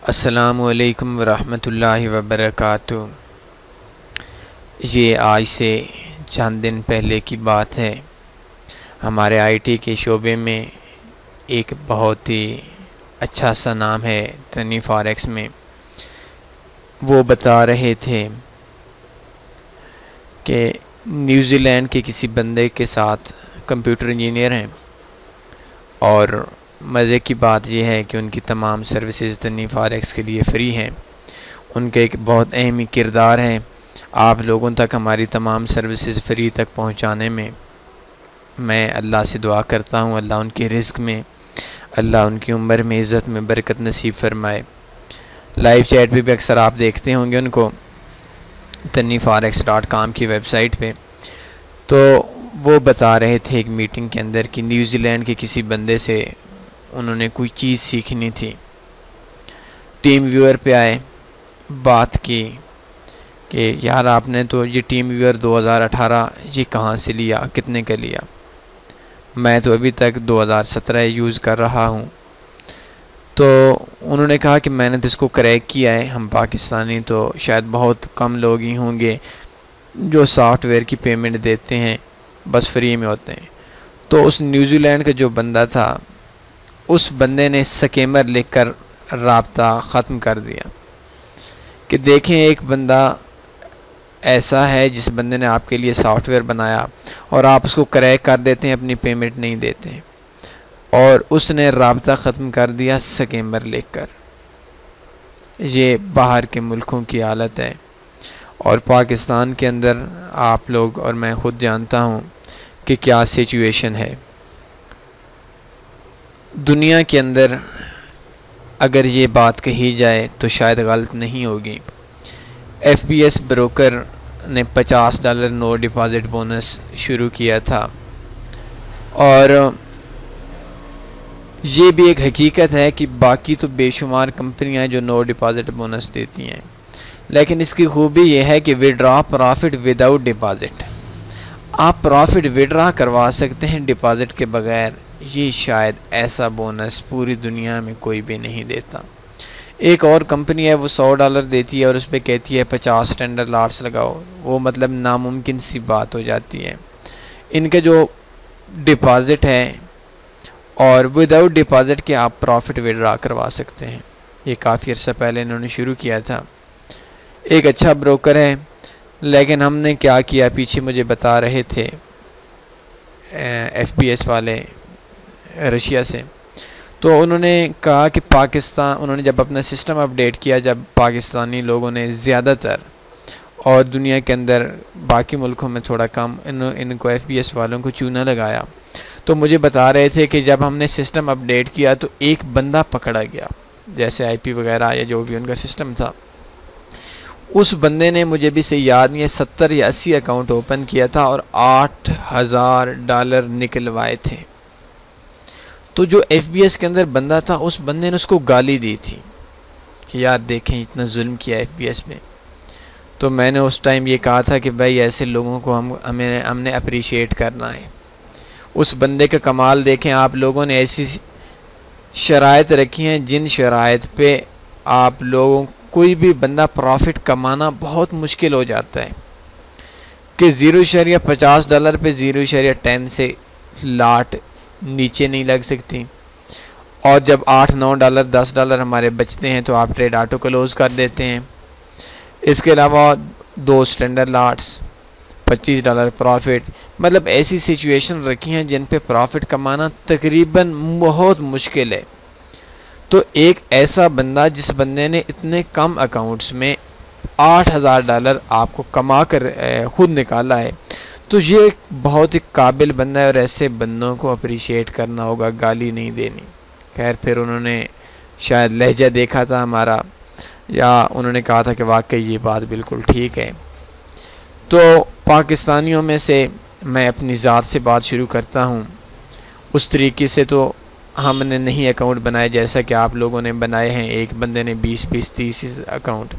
अस्सलामुअलैकुम वरहमतुल्लाहि वबरकातुहू। ये आज से चंद दिन पहले की बात है। हमारे आईटी के शोबे में एक बहुत ही अच्छा सा नाम है तनी फॉरेक्स में। वो बता रहे थे कि न्यूजीलैंड के किसी बंदे के साथ कंप्यूटर इंजीनियर हैं और मज़े की बात यह है कि उनकी तमाम सर्विसेज तनी फॉरेक्स के लिए फ्री हैं। उनका एक बहुत अहम किरदार है आप लोगों तक हमारी तमाम सर्विसेज फ्री तक पहुंचाने में। मैं अल्लाह से दुआ करता हूं अल्लाह उनके रिज़्क़ में, अल्लाह उनकी उम्र में, इज़्ज़त में बरकत नसीब फरमाए। लाइव चैट पे भी अक्सर आप देखते होंगे उनको taniforex.com की वेबसाइट पे। तो वो बता रहे थे एक मीटिंग के अंदर कि न्यूजीलैंड के किसी बंदे से उन्होंने कोई चीज़ सीखनी थी। टीम व्यूअर पे आए, बात की कि यार आपने तो ये टीम व्यूअर 2018 ये कहाँ से लिया, कितने का लिया? मैं तो अभी तक 2017 यूज़ कर रहा हूँ। तो उन्होंने कहा कि मैंने तो इसको क्रैक किया है। हम पाकिस्तानी तो शायद बहुत कम लोग ही होंगे जो सॉफ्टवेयर की पेमेंट देते हैं, बस फ्री में होते हैं। तो उस न्यूजीलैंड का जो बंदा था उस बंदे ने स्कैमर लिखकर राब्ता ख़त्म कर दिया कि देखें एक बंदा ऐसा है जिस बंदे ने आपके लिए सॉफ्टवेयर बनाया और आप उसको क्रैक कर देते हैं, अपनी पेमेंट नहीं देते हैं। और उसने राब्ता ख़त्म कर दिया स्कैमर लिखकर। ये बाहर के मुल्कों की हालत है और पाकिस्तान के अंदर आप लोग और मैं ख़ुद जानता हूँ कि क्या सिचुएशन है। दुनिया के अंदर अगर ये बात कही जाए तो शायद गलत नहीं होगी। FPS ब्रोकर ने $50 नो डिपॉज़िट बोनस शुरू किया था और ये भी एक हकीकत है कि बाकी तो बेशुमार कंपनियां हैं जो नो डिपॉज़िट बोनस देती हैं, लेकिन इसकी खूबी यह है कि विड्रॉ प्रॉफिट विदाउट डिपॉज़िट। आप प्रॉफिट विड्रॉ करवा सकते हैं डिपॉज़िट के बगैर। ये शायद ऐसा बोनस पूरी दुनिया में कोई भी नहीं देता। एक और कंपनी है वो $100 देती है और उस पर कहती है 50 स्टैंडर्ड लॉट्स लगाओ। वो मतलब नामुमकिन सी बात हो जाती है। इनका जो डिपॉज़िट है और विदाउट डिपॉज़िट के आप प्रॉफिट विड्रॉ करवा सकते हैं। ये काफ़ी अर्सा पहले इन्होंने शुरू किया था। एक अच्छा ब्रोकर है, लेकिन हमने क्या किया पीछे मुझे बता रहे थे FPS वाले रशिया से। तो उन्होंने कहा कि पाकिस्तान, उन्होंने जब अपना सिस्टम अपडेट किया, जब पाकिस्तानी लोगों ने ज़्यादातर और दुनिया के अंदर बाकी मुल्कों में थोड़ा कम इनको FPS वालों को चूना लगाया, तो मुझे बता रहे थे कि जब हमने सिस्टम अपडेट किया तो एक बंदा पकड़ा गया, जैसे IP वगैरह या जो भी उनका सिस्टम था। उस बंदे ने, मुझे भी सही याद नहीं है, 70 या 80 अकाउंट ओपन किया था और $8000 निकलवाए थे। तो जो FPS के अंदर बंदा था उस बंदे ने उसको गाली दी थी कि यार देखें इतना जुल्म किया FPS में। तो मैंने उस टाइम ये कहा था कि भाई ऐसे लोगों को हमने अप्रिशिएट करना है। उस बंदे का कमाल देखें, आप लोगों ने ऐसी शराइत रखी हैं जिन शराइत पे आप लोगों, कोई भी बंदा प्रॉफिट कमाना बहुत मुश्किल हो जाता है कि $0.50 पे $0.10 से लाट नीचे नहीं लग सकती। और जब $8-9 $10 हमारे बचते हैं तो आप ट्रेड ऑटो क्लोज कर देते हैं। इसके अलावा 2 स्टैंडर्ड लॉट्स, $25 प्रॉफिट। मतलब ऐसी सिचुएशन रखी हैं जिन पे प्रॉफिट कमाना तकरीबन बहुत मुश्किल है। तो एक ऐसा बंदा जिस बंदे ने इतने कम अकाउंट्स में $8000 आपको कमा कर खुद निकाला है, तो ये एक बहुत ही काबिल बंदा है और ऐसे बंदों को अप्रिशिएट करना होगा, गाली नहीं देनी। खैर फिर उन्होंने शायद लहजा देखा था हमारा, या उन्होंने कहा था कि वाकई ये बात बिल्कुल ठीक है। तो पाकिस्तानियों में से मैं अपनी ज़ात से बात शुरू करता हूँ। उस तरीके से तो हमने नहीं अकाउंट बनाए जैसा कि आप लोगों ने बनाए हैं। एक बंदे ने 20-30 अकाउंट,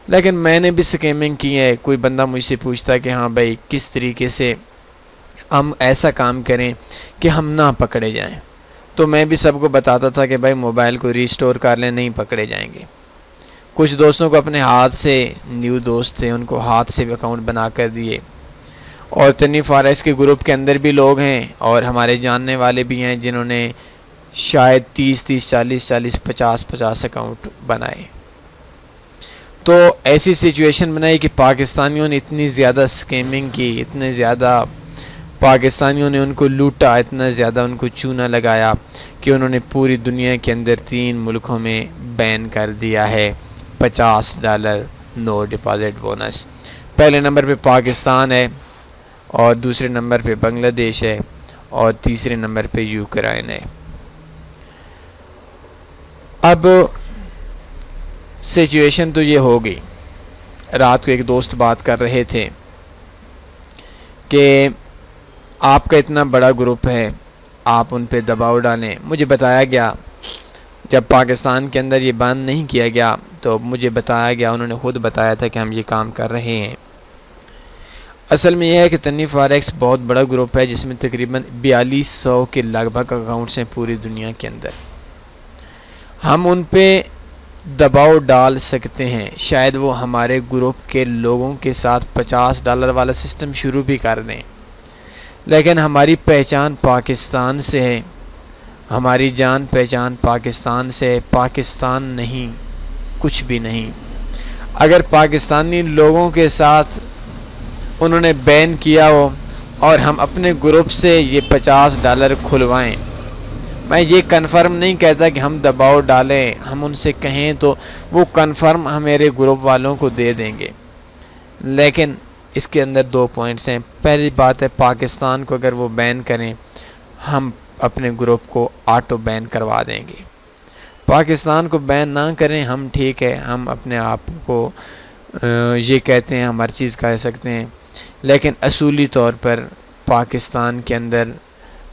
लेकिन मैंने भी स्कैमिंग की है। कोई बंदा मुझसे पूछता है कि हाँ भाई किस तरीके से हम ऐसा काम करें कि हम ना पकड़े जाएं। तो मैं भी सबको बताता था कि भाई मोबाइल को रीस्टोर कर लें, नहीं पकड़े जाएंगे। कुछ दोस्तों को अपने हाथ से, न्यू दोस्त थे उनको हाथ से भी अकाउंट बना कर दिए। और तन्नी फॉरेक्स के ग्रुप के अंदर भी लोग हैं और हमारे जानने वाले भी हैं जिन्होंने शायद 30-30, 40-40, 50-50 अकाउंट बनाए। तो ऐसी सिचुएशन बनाई कि पाकिस्तानियों ने इतनी ज़्यादा स्कैमिंग की, इतने ज़्यादा पाकिस्तानियों ने उनको लूटा, इतना ज़्यादा उनको चूना लगाया कि उन्होंने पूरी दुनिया के अंदर 3 मुल्कों में बैन कर दिया है $50 नो डिपॉजिट बोनस। पहले नंबर पे पाकिस्तान है और दूसरे नंबर पे बांग्लादेश है और तीसरे नंबर पे यूक्रेन है। अब सिचुएशन तो ये हो गई। रात को एक दोस्त बात कर रहे थे कि आपका इतना बड़ा ग्रुप है, आप उन पे दबाव डालें। मुझे बताया गया, जब पाकिस्तान के अंदर ये बंद नहीं किया गया तो मुझे बताया गया, उन्होंने खुद बताया था कि हम ये काम कर रहे हैं। असल में यह है कि तन्नी फॉरेक्स बहुत बड़ा ग्रुप है जिसमें तकरीबन 4200 के लगभग अकाउंट्स हैं पूरी दुनिया के अंदर। हम उन पे दबाव डाल सकते हैं, शायद वो हमारे ग्रुप के लोगों के साथ $50 वाला सिस्टम शुरू भी कर दें, लेकिन हमारी पहचान पाकिस्तान से है, हमारी जान पहचान पाकिस्तान से है। पाकिस्तान नहीं, कुछ भी नहीं। अगर पाकिस्तानी लोगों के साथ उन्होंने बैन किया हो और हम अपने ग्रुप से ये $50 खुलवाएं, मैं ये कंफर्म नहीं कहता कि हम दबाव डालें, हम उनसे कहें तो वो कंफर्म हमारे ग्रुप वालों को दे देंगे। लेकिन इसके अंदर 2 पॉइंट्स हैं। पहली बात है, पाकिस्तान को अगर वो बैन करें, हम अपने ग्रुप को ऑटो बैन करवा देंगे। पाकिस्तान को बैन ना करें, हम ठीक है, हम अपने आप को ये कहते हैं, हम हर चीज़ कह सकते हैं, लेकिन असूली तौर पर पाकिस्तान के अंदर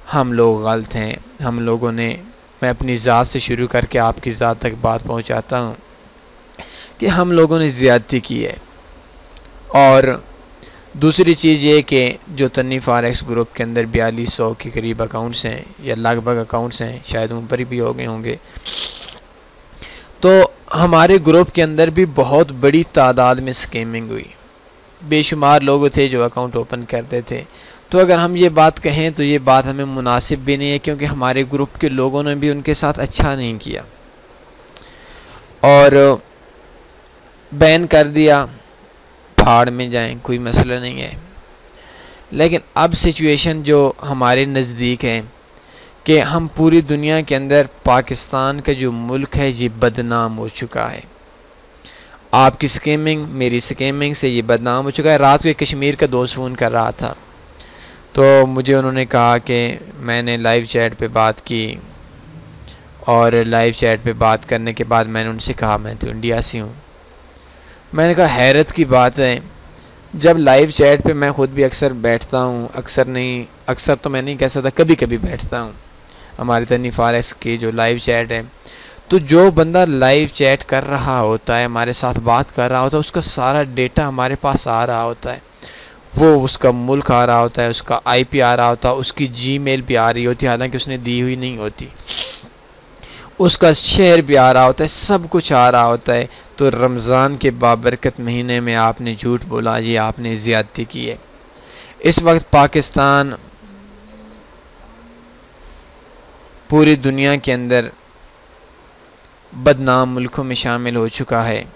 हम लोग गलत हैं। हम लोगों ने, मैं अपनी ज़ात से शुरू करके आपकी ज़ात तक बात पहुंचाता हूं कि हम लोगों ने ज़्यादती की है। और दूसरी चीज़ ये कि जो तन्नी फॉरेक्स ग्रुप के अंदर 4200 के करीब अकाउंट्स हैं या लगभग अकाउंट्स हैं, शायद ऊपर भी हो गए होंगे, तो हमारे ग्रुप के अंदर भी बहुत बड़ी तादाद में स्कैमिंग हुई। बेशुमार लोग थे जो अकाउंट ओपन करते थे। तो अगर हम ये बात कहें तो ये बात हमें मुनासिब भी नहीं है, क्योंकि हमारे ग्रुप के लोगों ने भी उनके साथ अच्छा नहीं किया और बैन कर दिया। फाड़ में जाएं, कोई मसला नहीं है। लेकिन अब सिचुएशन जो हमारे नज़दीक है कि हम पूरी दुनिया के अंदर, पाकिस्तान का जो मुल्क है ये बदनाम हो चुका है। आपकी स्कैमिंग, मेरी स्कैमिंग से ये बदनाम हो चुका है। रात को एक कश्मीर का दोस्त फ़ोन कर रहा था तो मुझे उन्होंने कहा कि मैंने लाइव चैट पे बात की और लाइव चैट पे बात करने के बाद मैंने उनसे कहा मैं तो इंडिया से हूँ। मैंने कहा हैरत की बात है, जब लाइव चैट पे मैं ख़ुद भी अक्सर बैठता हूँ, अक्सर तो मैं नहीं कह सकता, कभी कभी बैठता हूँ हमारे तन्नी फॉरेक्स की जो लाइव चैट है, तो जो बंदा लाइव चैट कर रहा होता है, हमारे साथ बात कर रहा होता है, उसका सारा डेटा हमारे पास आ रहा होता है। वो उसका मुल्क आ रहा होता है, उसका आईपी आ रहा होता है, उसकी जीमेल भी आ रही होती है, हालांकि उसने दी हुई नहीं होती, उसका शहर भी आ रहा होता है, सब कुछ आ रहा होता है। तो रमज़ान के बाबरकत महीने में आपने झूठ बोला, ये आपने ज़्यादती की है। इस वक्त पाकिस्तान पूरी दुनिया के अंदर बदनाम मुल्कों में शामिल हो चुका है।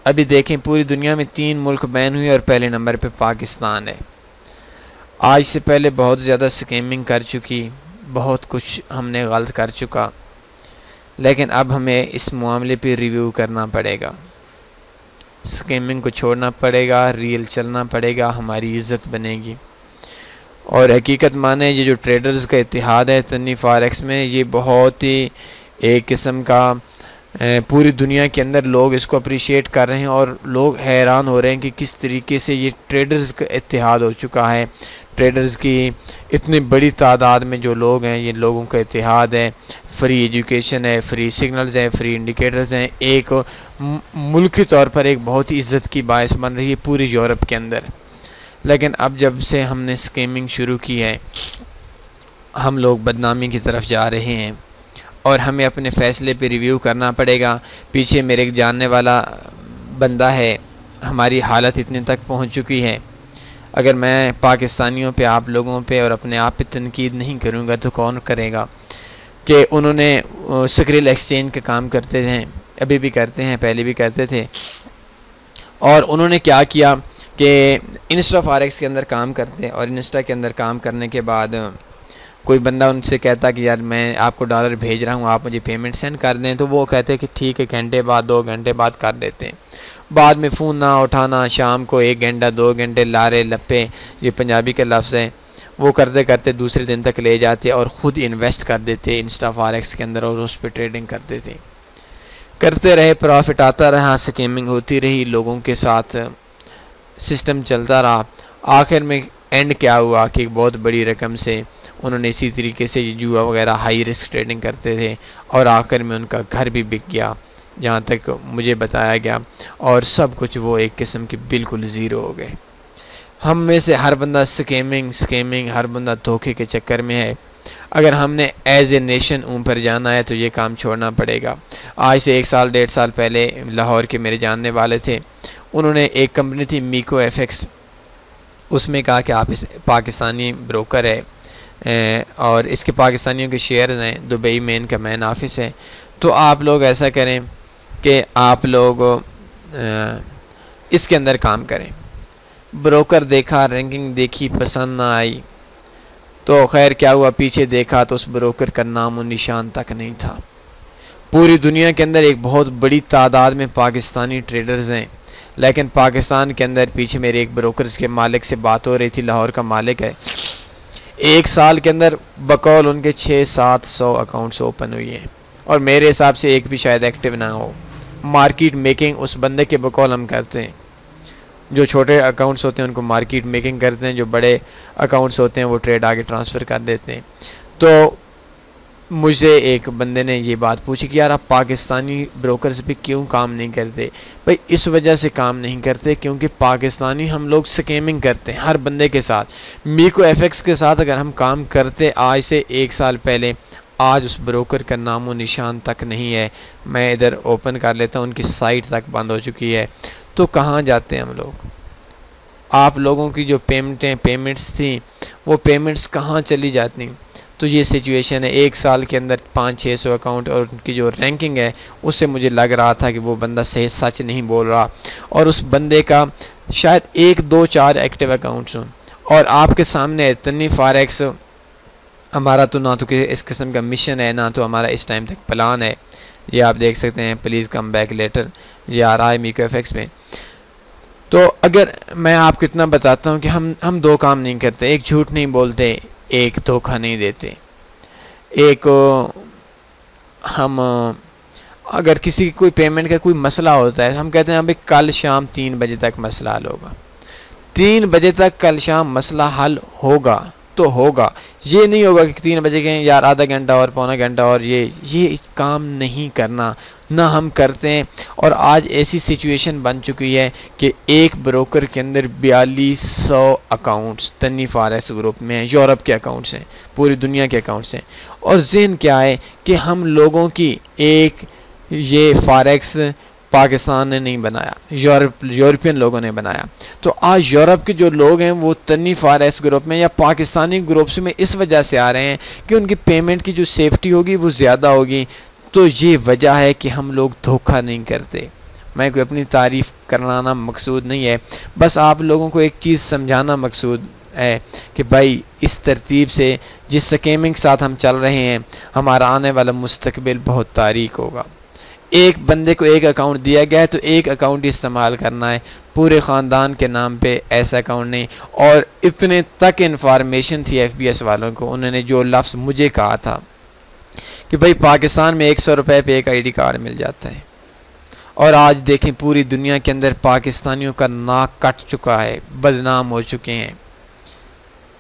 अभी देखें, पूरी दुनिया में 3 मुल्क बैन हुए और पहले नंबर पे पाकिस्तान है। आज से पहले बहुत ज़्यादा स्कैमिंग कर चुकी, बहुत कुछ हमने गलत कर चुका, लेकिन अब हमें इस मामले पे रिव्यू करना पड़ेगा। स्कैमिंग को छोड़ना पड़ेगा, रियल चलना पड़ेगा, हमारी इज़्ज़त बनेगी। और हकीकत माने ये जो ट्रेडर्स का इत्तेहाद है तन्नी फॉरेक्स में, ये बहुत ही एक किस्म का पूरी दुनिया के अंदर लोग इसको अप्रिशिएट कर रहे हैं और लोग हैरान हो रहे हैं कि किस तरीके से ये ट्रेडर्स का इत्तेहाद हो चुका है। ट्रेडर्स की इतनी बड़ी तादाद में जो लोग हैं, ये लोगों का इत्तेहाद है। फ्री एजुकेशन है, फ्री सिग्नल्स हैं, फ्री इंडिकेटर्स हैं। एक मुल्की तौर पर एक बहुत ही इज़्ज़त की बायस बन रही है पूरी यूरोप के अंदर। लेकिन अब जब से हमने स्कैमिंग शुरू की है, हम लोग बदनामी की तरफ जा रहे हैं और हमें अपने फ़ैसले पे रिव्यू करना पड़ेगा। पीछे मेरे एक जानने वाला बंदा है, हमारी हालत इतने तक पहुंच चुकी है, अगर मैं पाकिस्तानियों पे, आप लोगों पे और अपने आप पे तनकीद नहीं करूंगा तो कौन करेगा, कि उन्होंने सिक्योरिटी एक्सचेंज का काम करते थे, अभी भी करते हैं, पहले भी करते थे, और उन्होंने क्या किया कि इंस्टा फॉरेक्स के अंदर काम करते, और इंस्टा के अंदर काम करने के बाद कोई बंदा उनसे कहता कि यार मैं आपको डॉलर भेज रहा हूँ, आप मुझे पेमेंट सेंड कर दें, तो वो कहते हैं कि ठीक है, घंटे बाद 2 घंटे बाद कर देते हैं। बाद में फ़ोन ना उठाना, शाम को 1 घंटा 2 घंटे लारे लप्पे, ये पंजाबी के लफ्ज़ हैं, वो करते करते दूसरे दिन तक ले जाते और ख़ुद इन्वेस्ट कर देते इंस्टा फॉरेक्स के अंदर और उस पर ट्रेडिंग करते थे। करते रहे, प्रॉफिट आता रहा, स्कैमिंग होती रही, लोगों के साथ सिस्टम चलता रहा। आखिर में एंड क्या हुआ कि एक बहुत बड़ी रकम से उन्होंने इसी तरीके से जुआ वगैरह हाई रिस्क ट्रेडिंग करते थे और आखिर में उनका घर भी बिक गया, जहाँ तक मुझे बताया गया, और सब कुछ वो एक किस्म की बिल्कुल ज़ीरो हो गए। हम में से हर बंदा स्कैमिंग, हर बंदा धोखे के चक्कर में है। अगर हमने एज ए नेशन ऊपर जाना है तो ये काम छोड़ना पड़ेगा। आज से 1 साल 1.5 साल पहले लाहौर के मेरे जानने वाले थे, उन्होंने एक कंपनी थी मीको एफएक्स, उसमें कहा कि आप इस पाकिस्तानी ब्रोकर है और इसके पाकिस्तानियों के शेयर्स हैं, दुबई में इनका मेन ऑफिस है, तो आप लोग ऐसा करें कि आप लोग इसके अंदर काम करें। ब्रोकर देखा, रैंकिंग देखी, पसंद ना आई, तो खैर क्या हुआ, पीछे देखा तो उस ब्रोकर का नाम और निशान तक नहीं था। पूरी दुनिया के अंदर एक बहुत बड़ी तादाद में पाकिस्तानी ट्रेडर्स हैं, लेकिन पाकिस्तान के अंदर पीछे मेरे एक ब्रोकर के मालिक से बात हो रही थी, लाहौर का मालिक है, 1 साल के अंदर बकौल उनके 600-700 अकाउंट्स ओपन हुई हैं और मेरे हिसाब से एक भी शायद एक्टिव ना हो। मार्केट मेकिंग उस बंदे के बकौल हम करते हैं। जो छोटे अकाउंट्स होते हैं उनको मार्केट मेकिंग करते हैं, जो बड़े अकाउंट्स होते हैं वो ट्रेड आगे ट्रांसफ़र कर देते हैं। तो मुझे एक बंदे ने ये बात पूछी कि यार आप पाकिस्तानी ब्रोकर्स पे क्यों काम नहीं करते? भाई इस वजह से काम नहीं करते क्योंकि पाकिस्तानी हम लोग स्कैमिंग करते हैं हर बंदे के साथ। मीको एफएक्स के साथ अगर हम काम करते आज से 1 साल पहले, आज उस ब्रोकर का नामो निशान तक नहीं है। मैं इधर ओपन कर लेता हूँ, उनकी साइट तक बंद हो चुकी है। तो कहाँ जाते हैं हम लोग? आप लोगों की जो पेमेंट्स थी वो पेमेंट्स कहाँ चली जाती? तो ये सिचुएशन है। 1 साल के अंदर 500-600 अकाउंट और उनकी जो रैंकिंग है उससे मुझे लग रहा था कि वो बंदा सही सच नहीं बोल रहा और उस बंदे का शायद 1-2-4 एक्टिव अकाउंट्स हों। और आपके सामने इतनी फॉरेक्स, हमारा तो ना तो इस किस्म का मिशन है ना तो हमारा इस टाइम तक प्लान है। ये आप देख सकते हैं, प्लीज़ कम बैक लेटर, ये आ रहा है मीको एफएक्स में। तो अगर मैं आपको इतना बताता हूँ कि हम 2 काम नहीं करते, एक झूठ नहीं बोलते, एक धोखा नहीं देते। एक हम अगर किसी की कोई पेमेंट का कोई मसला होता है, हम कहते हैं भाई कल शाम 3 बजे तक मसला हल होगा। 3 बजे तक कल शाम मसला हल होगा तो होगा। ये नहीं होगा कि 3 बजे के यार आधा घंटा और पौना घंटा और ये काम नहीं करना, ना हम करते हैं। और आज ऐसी सिचुएशन बन चुकी है कि एक ब्रोकर के अंदर 4200 अकाउंट्स तन्नी फॉरेक्स ग्रुप में हैं, यूरोप के अकाउंट्स हैं, पूरी दुनिया के अकाउंट्स हैं। और ज़हन क्या है कि हम लोगों की एक ये फॉरेक्स पाकिस्तान ने नहीं बनाया, यूरोपियन लोगों ने बनाया। तो आज यूरोप के जो लोग हैं वो तन्नी फॉरेक्स ग्रुप में या पाकिस्तानी ग्रुप्स में इस वजह से आ रहे हैं कि उनकी पेमेंट की जो सेफ्टी होगी वो ज़्यादा होगी। तो ये वजह है कि हम लोग धोखा नहीं करते। मैं कोई अपनी तारीफ़ करना मकसूद नहीं है, बस आप लोगों को एक चीज़ समझाना मकसूद है कि भाई इस तरतीब से जिस स्कैमिंग के साथ हम चल रहे हैं हमारा आने वाला मुस्तकबिल बहुत तारीक होगा। एक बंदे को एक अकाउंट दिया गया है तो एक अकाउंट ही इस्तेमाल करना है, पूरे ख़ानदान के नाम पे ऐसा अकाउंट नहीं। और इतने तक इन्फॉर्मेशन थी एफबीएस वालों को, उन्होंने जो लफ्ज़ मुझे कहा था कि भाई पाकिस्तान में 100 रुपये पे एक आईडी कार्ड मिल जाता है। और आज देखें पूरी दुनिया के अंदर पाकिस्तानियों का नाक कट चुका है, बदनाम हो चुके हैं।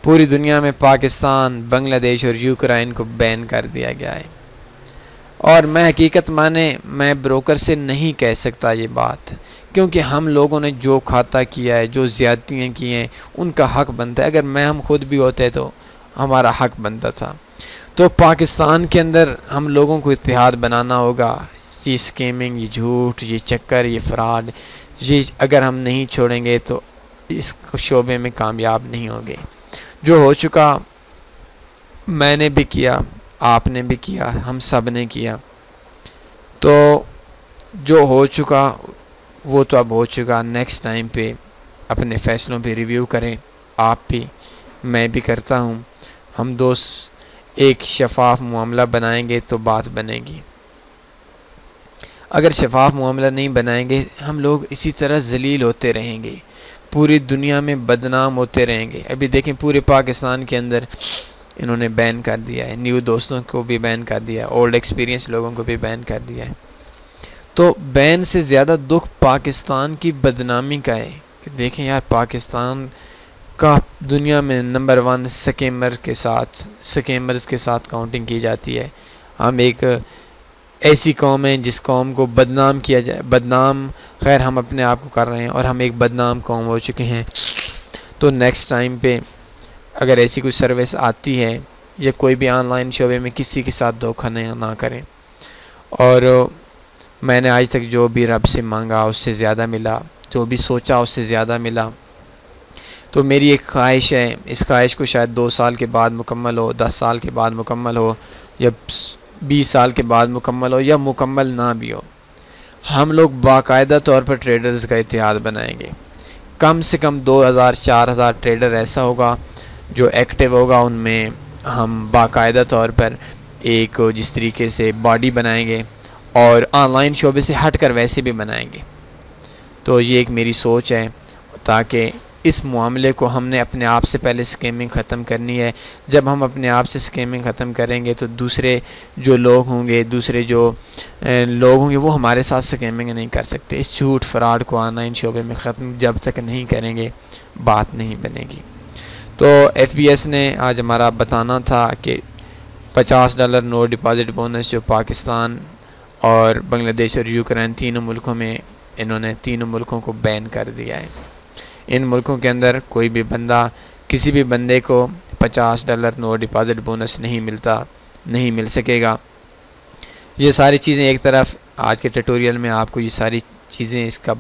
पूरी दुनिया में पाकिस्तान, बांग्लादेश और यूक्रेन को बैन कर दिया गया है। और मैं हकीकत माने मैं ब्रोकर से नहीं कह सकता ये बात, क्योंकि हम लोगों ने जो खाता किया है, जो ज़्यादतियाँ की हैं, उनका हक बनता है। अगर हम खुद भी होते तो हमारा हक बनता था। तो पाकिस्तान के अंदर हम लोगों को इत्तेहाद बनाना होगा। ये स्कैमिंग, ये झूठ, ये चक्कर, ये फ्रॉड, ये अगर हम नहीं छोड़ेंगे तो इस शोबे में कामयाब नहीं होंगे। जो हो चुका मैंने भी किया, आपने भी किया, हम सब ने किया। तो जो हो चुका वो तो अब हो चुका। नेक्स्ट टाइम पे अपने फ़ैसलों पे रिव्यू करें, आप भी, मैं भी करता हूँ। हम दोस्त एक शफाफ मामला बनाएंगे तो बात बनेगी। अगर शफाफ मामला नहीं बनाएंगे हम लोग इसी तरह जलील होते रहेंगे, पूरी दुनिया में बदनाम होते रहेंगे। अभी देखें पूरे पाकिस्तान के अंदर इन्होंने बैन कर दिया है, न्यू दोस्तों को भी बैन कर दिया है, ओल्ड एक्सपीरियंस लोगों को भी बैन कर दिया है। तो बैन से ज़्यादा दुख पाकिस्तान की बदनामी का है कि देखें यार, पाकिस्तान का दुनिया में नंबर 1 स्कैमर्स के साथ काउंटिंग की जाती है। हम एक ऐसी कौम है जिस कौम को बदनाम किया जाए, बदनाम खैर हम अपने आप को कर रहे हैं और हम एक बदनाम कौम हो चुके हैं। तो नेक्स्ट टाइम पे अगर ऐसी कोई सर्विस आती है या कोई भी ऑनलाइन शोबे में किसी के साथ धोखा ना करें। और मैंने आज तक जो भी रब से मांगा उससे ज़्यादा मिला, जो भी सोचा उससे ज़्यादा मिला। तो मेरी एक ख्वाहिश है, इस ख्वाहिश को शायद 2 साल के बाद मुकम्मल हो, 10 साल के बाद मुकम्मल हो, या 20 साल के बाद मुकम्मल हो, या मुकम्मल ना भी हो। हम लोग बाकायदा तौर पर ट्रेडर्स का इत्तेहाद बनाएंगे। कम से कम 2000-4000 ट्रेडर ऐसा होगा जो एक्टिव होगा। उनमें हम बाकायदा तौर पर एक जिस तरीके से बॉडी बनाएंगे और ऑनलाइन शोबे से हटकर वैसे भी बनाएंगे। तो ये एक मेरी सोच है, ताकि इस मामले को हमने अपने आप से पहले स्कैमिंग ख़त्म करनी है। जब हम अपने आप से स्कैमिंग ख़त्म करेंगे तो दूसरे जो लोग होंगे, वो हमारे साथ स्कैमिंग नहीं कर सकते। इस झूठ फ्रॉड को ऑनलाइन शोबे में ख़त्म जब तक नहीं करेंगे बात नहीं बनेगी। तो FBS ने आज हमारा बताना था कि $50 नो डिपॉजिट बोनस जो पाकिस्तान और बांग्लादेश और यूक्रेन तीनों मुल्कों में, इन्होंने तीनों मुल्कों को बैन कर दिया है। इन मुल्कों के अंदर कोई भी बंदा, किसी भी बंदे को $50 नो डिपॉजिट बोनस नहीं मिल सकेगा। ये सारी चीज़ें एक तरफ, आज के ट्यूटोरियल में आपको ये सारी चीज़ें, इसका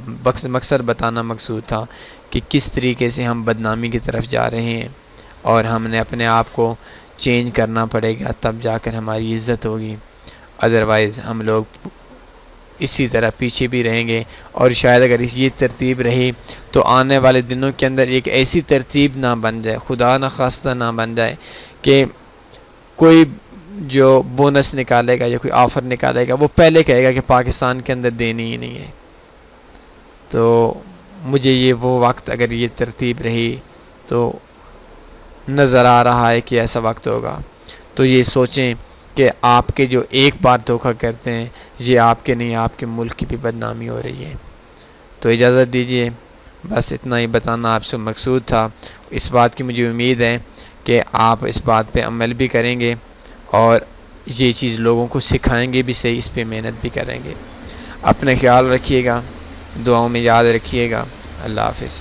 मकसद बताना मकसूद था कि किस तरीके से हम बदनामी की तरफ जा रहे हैं और हमने अपने आप को चेंज करना पड़ेगा, तब जाकर हमारी इज़्ज़त होगी। अदरवाइज़ हम लोग इसी तरह पीछे भी रहेंगे। और शायद अगर ये तरतीब रही तो आने वाले दिनों के अंदर एक ऐसी तरतीब ना बन जाए, खुदा न खास्ता ना बन जाए, कि कोई जो बोनस निकालेगा या कोई ऑफ़र निकालेगा वो पहले कहेगा कि पाकिस्तान के अंदर देनी ही नहीं है। तो मुझे ये वो वक्त, अगर ये तरतीब रही तो नज़र आ रहा है कि ऐसा वक्त होगा। तो ये सोचें कि आपके जो एक बार धोखा करते हैं, ये आपके नहीं, आपके मुल्क की भी बदनामी हो रही है। तो इजाज़त दीजिए, बस इतना ही बताना आपसे मकसूद था। इस बात की मुझे उम्मीद है कि आप इस बात पे अमल भी करेंगे और ये चीज़ लोगों को सिखाएंगे भी सही, इस पे मेहनत भी करेंगे। अपना ख्याल रखिएगा, दुआओं में याद रखिएगा। अल्लाह हाफ़िज़।